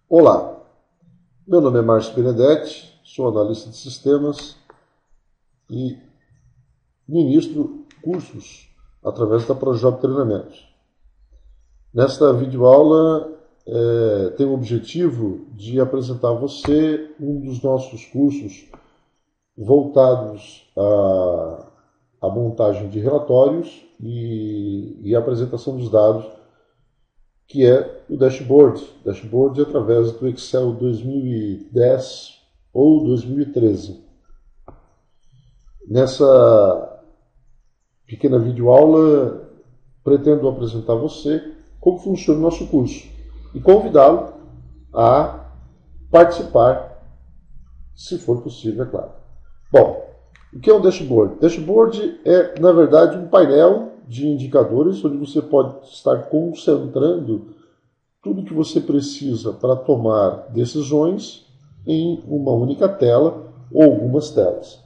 Olá, meu nome é Márcio Benedetti, sou analista de sistemas e ministro cursos através da Projob Treinamentos. Nesta videoaula tem o objetivo de apresentar a você um dos nossos cursos voltados à montagem de relatórios e apresentação dos dados, que é o dashboard. Dashboard através do Excel 2010 ou 2013. Nessa pequena videoaula, pretendo apresentar a você como funciona o nosso curso e convidá-lo a participar, se for possível, é claro. Bom, o que é um dashboard? Dashboard é, na verdade, um painel de indicadores onde você pode estar concentrando tudo que você precisa para tomar decisões em uma única tela ou algumas telas.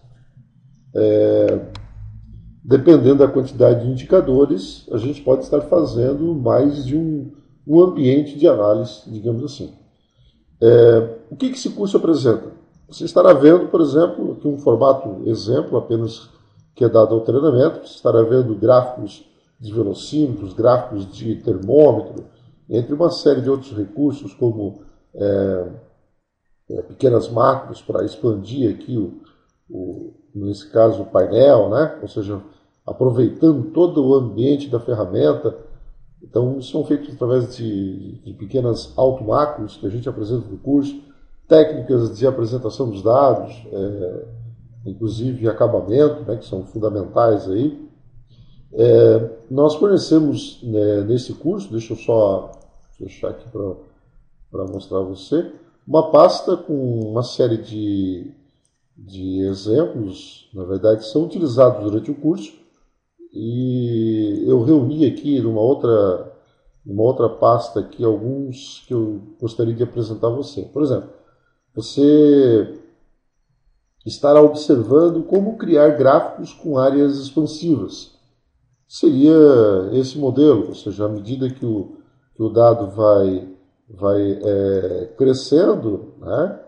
Dependendo da quantidade de indicadores, a gente pode estar fazendo mais de um ambiente de análise, digamos assim. O que esse curso apresenta? Você estará vendo, por exemplo, aqui um formato exemplo apenas que é dado ao treinamento. Você estará vendo gráficos de velocímetros, gráficos de termômetro, entre uma série de outros recursos, como pequenas macros para expandir aqui, nesse caso, o painel, né? Ou seja, aproveitando todo o ambiente da ferramenta. Então, são feitos através de pequenas automacros que a gente apresenta no curso, técnicas de apresentação dos dados, inclusive acabamento, né, que são fundamentais aí. Nós fornecemos nesse curso, deixa eu só fechar aqui para mostrar a você, uma pasta com uma série de exemplos, na verdade, são utilizados durante o curso, e eu reuni aqui numa outra pasta aqui alguns que eu gostaria de apresentar a você. Por exemplo, você estará observando como criar gráficos com áreas expansivas. Seria esse modelo, ou seja, à medida que o dado vai crescendo, né?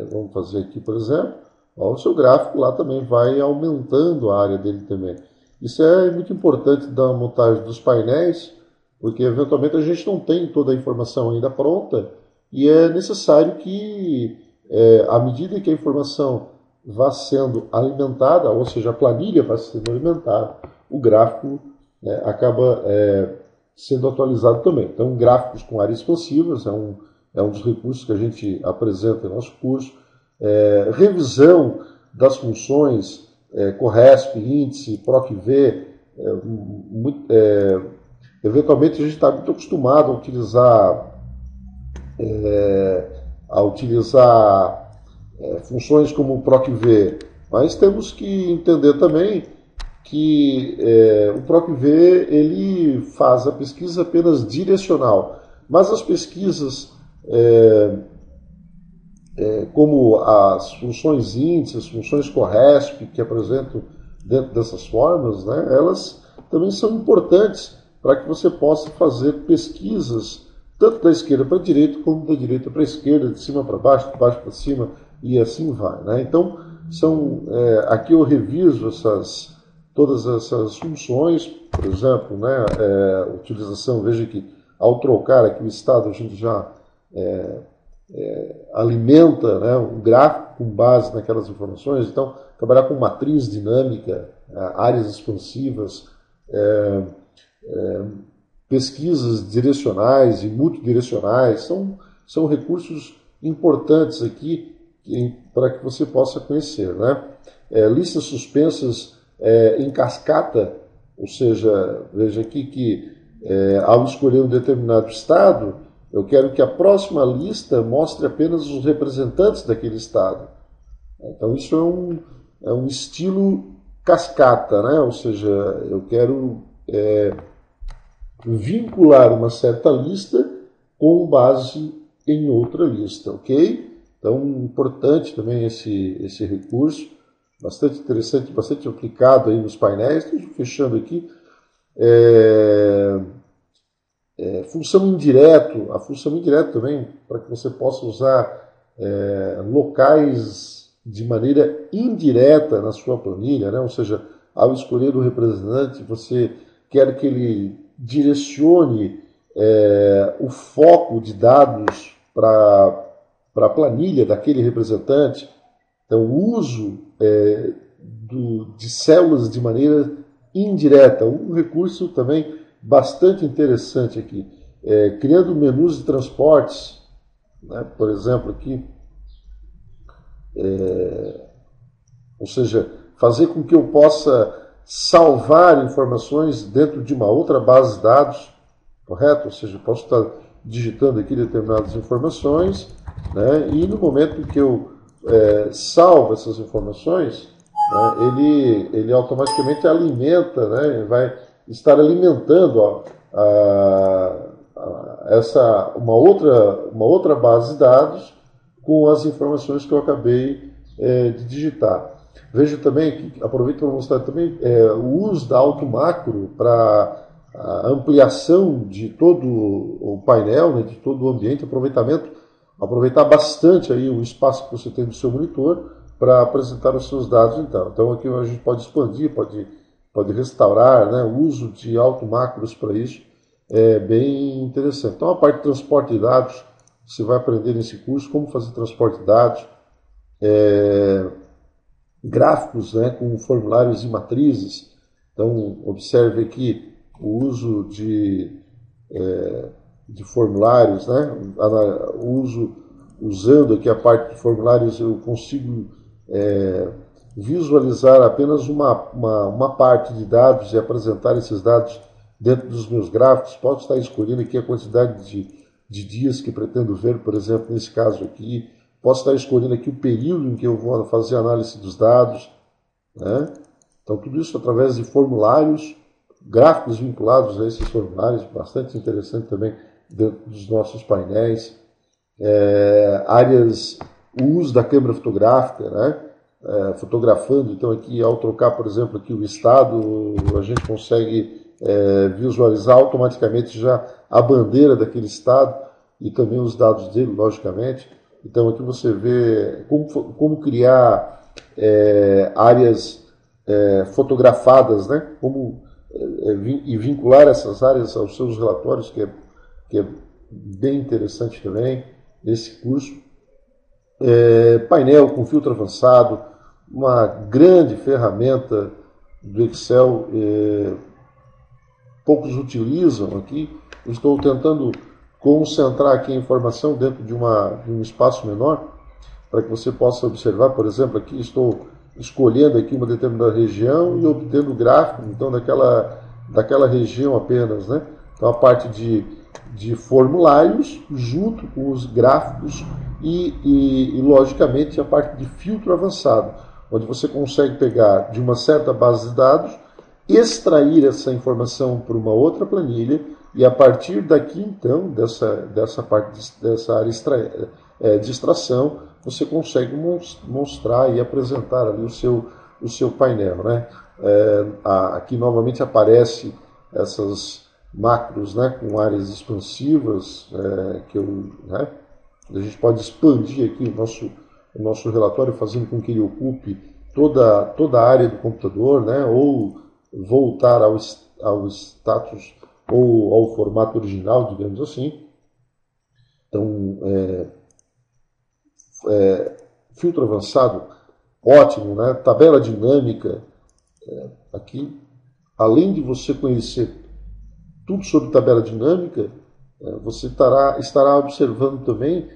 Vamos fazer aqui, por exemplo, o seu gráfico lá também vai aumentando a área dele também. Isso é muito importante da montagem dos painéis, porque eventualmente a gente não tem toda a informação ainda pronta e é necessário que, à medida que a informação vá sendo alimentada, ou seja, a planilha vai sendo alimentada, o gráfico acaba sendo atualizado também. Então, gráficos com áreas expansivas é um dos recursos que a gente apresenta no nosso curso. Revisão das funções Corresp, índice, PROC-V. Eventualmente a gente está muito acostumado a utilizar funções como o PROC-V, mas temos que entender também que o PROC-V ele faz a pesquisa apenas direcional, mas as pesquisas como as funções índice, as funções Corresp que apresentam dentro dessas formas, né, elas também são importantes para que você possa fazer pesquisas tanto da esquerda para a direita como da direita para a esquerda, de cima para baixo, de baixo para cima e assim vai, né? Então, aqui eu reviso todas essas funções, por exemplo, né, utilização, veja que ao trocar aqui o estado a gente já alimenta, né, um gráfico com base naquelas informações. Então, trabalhar com matriz dinâmica, áreas expansivas, pesquisas direcionais e multidirecionais, são recursos importantes aqui para que você possa conhecer, né? Listas suspensas em cascata, ou seja, veja aqui que ao escolher um determinado estado, eu quero que a próxima lista mostre apenas os representantes daquele estado. Então, isso é um estilo cascata, né? Ou seja, eu quero vincular uma certa lista com base em outra lista, ok? Então, importante também esse recurso, bastante interessante, bastante aplicado aí nos painéis. Estou fechando aqui. função indireto, a função indireta também, para que você possa usar locais de maneira indireta na sua planilha, né? Ou seja, ao escolher o representante, você quer que ele direcione o foco de dados para a planilha daquele representante. Então, o uso de células de maneira indireta, um recurso também bastante interessante aqui, criando menus de transportes, né? Por exemplo, aqui, ou seja, fazer com que eu possa salvar informações dentro de uma outra base de dados, correto? Ou seja, eu posso estar digitando aqui determinadas informações, né? E no momento em que eu salvo essas informações, né, ele automaticamente alimenta, né, vai estar alimentando uma outra base de dados com as informações que eu acabei de digitar. Veja também, aproveito para mostrar também o uso da AutoMacro para a ampliação de todo o painel, né, de todo o ambiente, aproveitar bastante aí o espaço que você tem no seu monitor para apresentar os seus dados. Então aqui a gente pode expandir, pode restaurar, né, o uso de AutoMacros para isso é bem interessante. Então a parte de transporte de dados, você vai aprender nesse curso como fazer transporte de dados, gráficos, né, com formulários e matrizes. Então observe aqui o uso de formulários, né? Usando aqui a parte de formulários, eu consigo visualizar apenas uma parte de dados e apresentar esses dados dentro dos meus gráficos. Posso estar escolhendo aqui a quantidade de dias que pretendo ver, por exemplo, nesse caso aqui. Posso estar escolhendo aqui o período em que eu vou fazer a análise dos dados, né? Então, tudo isso através de formulários, gráficos vinculados a esses formulários, bastante interessante também dentro dos nossos painéis. O uso da câmera fotográfica, né? Fotografando, então aqui ao trocar, por exemplo, aqui o estado, a gente consegue visualizar automaticamente já a bandeira daquele estado e também os dados dele, logicamente. Então aqui você vê como criar áreas fotografadas, né? E vincular essas áreas aos seus relatórios, que é bem interessante também nesse curso. Painel com filtro avançado, uma grande ferramenta do Excel, poucos utilizam aqui. Eu estou tentando concentrar aqui a informação dentro de um espaço menor, para que você possa observar. Por exemplo, aqui estou escolhendo aqui uma determinada região e obtendo o gráfico, então, daquela região apenas, né? Então, a parte de formulários junto com os gráficos e, logicamente, a parte de filtro avançado, onde você consegue pegar de uma certa base de dados, extrair essa informação para uma outra planilha e, a partir daqui, então, dessa área de extração, você consegue mostrar e apresentar ali o seu painel, né? Aqui novamente aparece essas macros, né, com áreas expansivas, né? A gente pode expandir aqui o nosso relatório, fazendo com que ele ocupe toda a área do computador, né? Ou voltar ao status ou ao formato original, digamos assim. Então, filtro avançado, ótimo, né? Tabela dinâmica, aqui, além de você conhecer tudo sobre tabela dinâmica, você estará observando também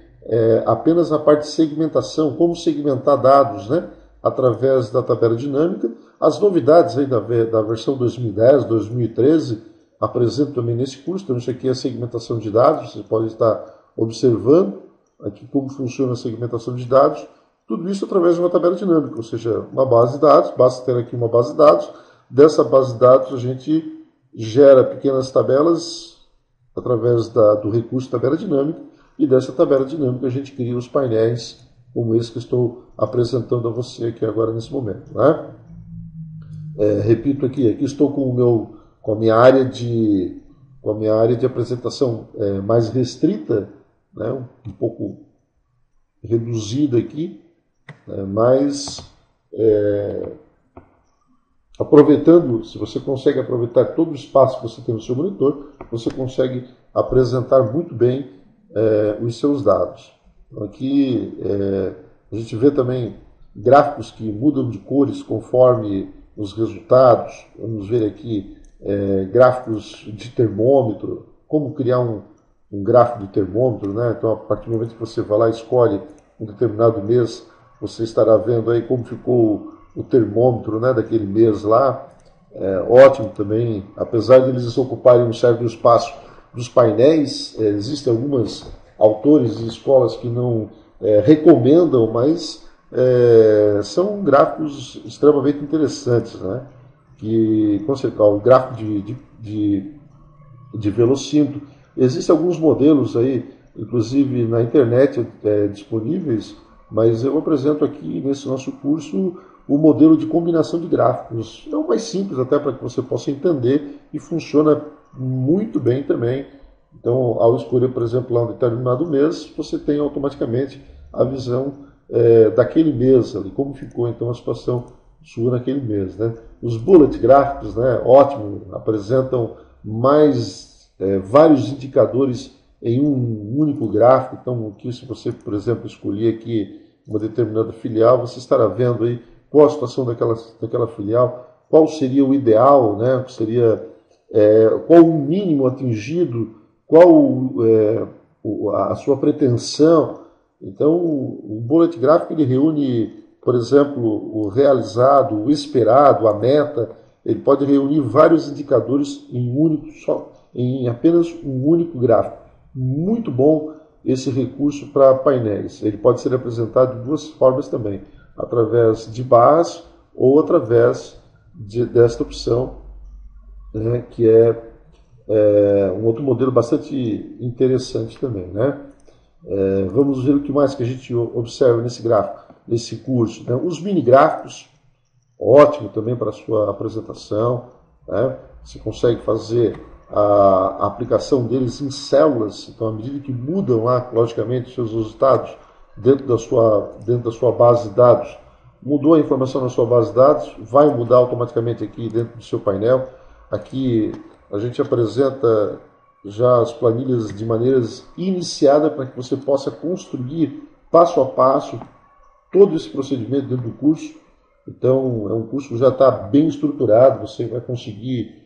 apenas a parte de segmentação, como segmentar dados, né? Através da tabela dinâmica. As novidades aí da versão 2010, 2013, apresento também nesse curso. Então, isso aqui é a segmentação de dados, você pode estar observando aqui como funciona a segmentação de dados, tudo isso através de uma tabela dinâmica, ou seja, uma base de dados. Basta ter aqui uma base de dados. Dessa base de dados a gente gera pequenas tabelas através do recurso tabela dinâmica, e dessa tabela dinâmica a gente cria os painéis como esse que estou apresentando a você aqui agora nesse momento, né? Repito aqui estou com a minha área de com a minha área de apresentação mais restrita, né, um pouco reduzida aqui, mas aproveitando, se você consegue aproveitar todo o espaço que você tem no seu monitor, você consegue apresentar muito bem os seus dados. Então, aqui a gente vê também gráficos que mudam de cores conforme os resultados. Vamos ver aqui gráficos de termômetro, como criar um gráfico de termômetro, né? Então, a partir do momento que você vai lá e escolhe um determinado mês, você estará vendo aí como ficou o termômetro, né, daquele mês lá. Ótimo também, apesar de eles ocuparem um certo espaço dos painéis, existem alguns autores e escolas que não recomendam, mas são gráficos extremamente interessantes, né? Que, o gráfico de velocímetro. Existem alguns modelos aí, inclusive na internet, disponíveis, mas eu apresento aqui nesse nosso curso o modelo de combinação de gráficos. É o mais simples até para que você possa entender e funciona muito bem também. Então, ao escolher, por exemplo, lá um determinado mês, você tem automaticamente a visão daquele mês, ali, como ficou então a situação sua naquele mês, né? Os bullet gráficos, né, ótimo, apresentam vários indicadores em um único gráfico. Então, aqui, se você, por exemplo, escolher aqui uma determinada filial, você estará vendo aí qual a situação daquela filial, qual seria o ideal, né? Qual o mínimo atingido, qual a sua pretensão. Então, o bullet gráfico ele reúne, por exemplo, o realizado, o esperado, a meta. Ele pode reunir vários indicadores em apenas um único gráfico. Muito bom esse recurso para painéis. Ele pode ser apresentado de duas formas também, através de barras ou através desta opção, né, que é um outro modelo bastante interessante também, né? Vamos ver o que mais que a gente observa nesse gráfico, nesse curso, né? Os mini gráficos, ótimo também para a sua apresentação, né? Você consegue fazer a aplicação deles em células, então à medida que mudam lá, logicamente, os seus resultados dentro da sua base de dados, mudou a informação na sua base de dados, vai mudar automaticamente aqui dentro do seu painel. Aqui a gente apresenta já as planilhas de maneiras iniciada para que você possa construir passo a passo todo esse procedimento dentro do curso. Então, é um curso que já está bem estruturado, você vai conseguir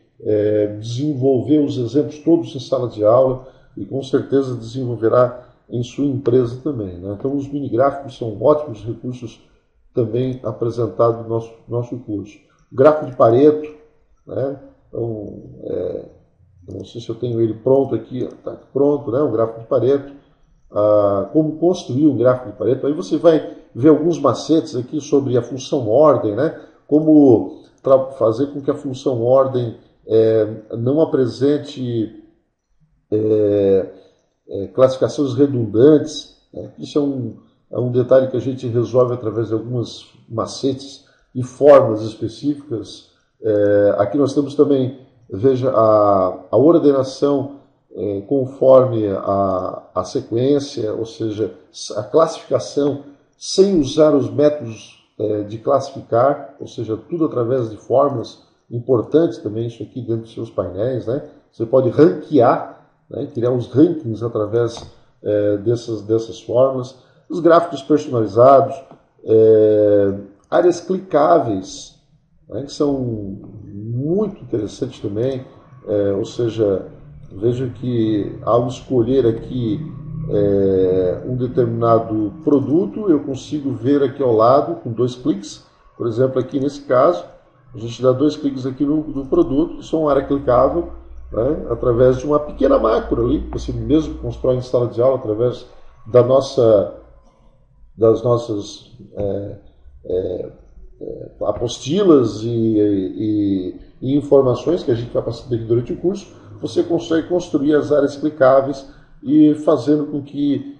desenvolver os exemplos todos em sala de aula e com certeza desenvolverá em sua empresa também, né? Então, os mini gráficos são ótimos recursos também apresentados no nosso curso. O gráfico de Pareto, né? Então, não sei se eu tenho ele pronto aqui, está pronto, né? O gráfico de Pareto. Como construir um gráfico de Pareto. Aí você vai ver alguns macetes aqui sobre a função ordem, né? Como fazer com que a função ordem não apresente classificações redundantes, né? Isso é um detalhe que a gente resolve através de alguns macetes e formas específicas. Aqui nós temos também, veja, a ordenação conforme a sequência, ou seja, a classificação sem usar os métodos de classificar, ou seja, tudo através de formas. Importante também isso aqui dentro dos seus painéis, né? Você pode ranquear, né? Criar os rankings através dessas formas. Os gráficos personalizados, áreas clicáveis, né? Que são muito interessantes também. Ou seja, veja que ao escolher aqui um determinado produto, eu consigo ver aqui ao lado com 2 cliques. Por exemplo, aqui nesse caso, a gente dá 2 cliques aqui no produto, isso é uma área clicável, né, através de uma pequena macro ali, que você mesmo constrói em sala de aula através das nossas apostilas e informações que a gente vai passando aqui durante o curso. Você consegue construir as áreas clicáveis e fazendo com que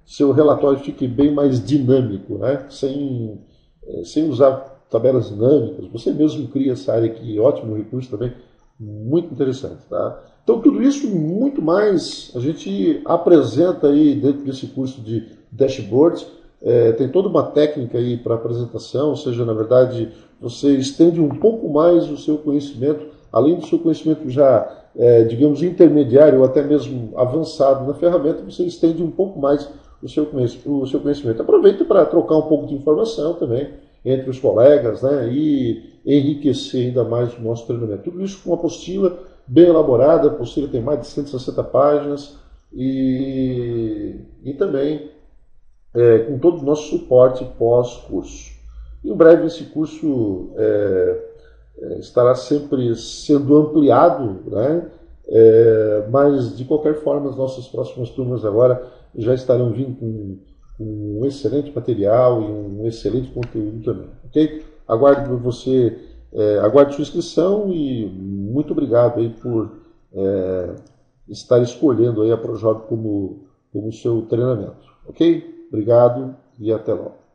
seu relatório fique bem mais dinâmico, né, sem usar tabelas dinâmicas. Você mesmo cria essa área aqui, ótimo recurso também Muito interessante, tá? Então, tudo isso e muito mais a gente apresenta aí dentro desse curso de dashboards. Tem toda uma técnica aí para apresentação, ou seja, na verdade, você estende um pouco mais o seu conhecimento, além do seu conhecimento já, digamos, intermediário ou até mesmo avançado na ferramenta, você estende um pouco mais o seu conhecimento. Aproveita para trocar um pouco de informação também entre os colegas, né, e enriquecer ainda mais o nosso treinamento. Tudo isso com uma apostila bem elaborada, a apostila tem mais de 160 páginas e também com todo o nosso suporte pós-curso. Em breve esse curso estará sempre sendo ampliado, né? Mas de qualquer forma as nossas próximas turmas agora já estarão vindo com um excelente material e um excelente conteúdo também, ok? Aguarde sua inscrição e muito obrigado aí por estar escolhendo aí a ProJob como seu treinamento, ok? Obrigado e até logo.